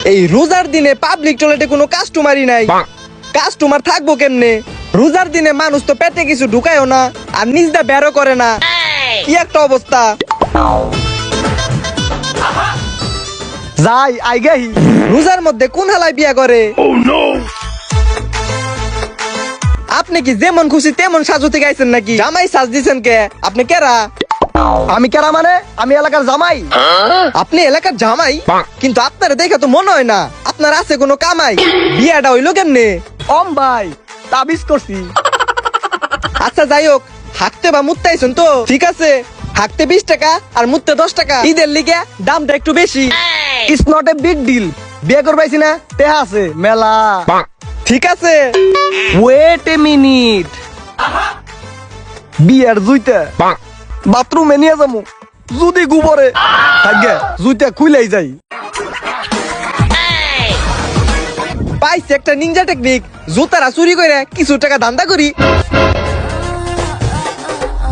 এই রোজার দিনে পাবলিক টয়লেটে কোনো কাস্টমারই নাই, কাস্টমার থাকবো কেমনে? রোজার দিনে মানুষ তো পেটে কিছু ঢুকায়ও না আর নিজটা বেরো করে না, কি একটা অবস্থা। যাই আইগাই রোজার মধ্যে কোন হালাই বিয়া করে? আপনি কি যেমন খুশি তেমন সাজতে গাইছেন নাকি? জামাই সাজ দিছেন কে? আপনি কেরা? আমি কেরা মানে? আমি এলাকার জামাই। আপনি এলাকার জামাই, কিন্তু আপনার দেখে তো মনে হয় না আপনার আছে কোনো কামাই। বিয়াটা হইলো কেমনে? ভাই তাবিজ করছি। আচ্ছা যাই হোক, হাঁকতে বা মুততে আইছেন তো ঠিক আছে, হাঁকতে 20 টাকা আর মুততে 10 টাকা। ঈদের লিগে দামটা একটু বেশি। It's not a big deal. বিয়ে করবাইছি না, টেহা আছে মেলা। ঠিক আছে, ওয়েট এ মিনিট। বিয়ার জুইতে বাথরুমে নিয়ে যাবো, যদি গোবরে থাকে জুইতে খুইলাই যাই। পাইছে একটা নিনজা টেকনিক, জুতারা চুরি করে কিছু টাকা ধান্দা করি।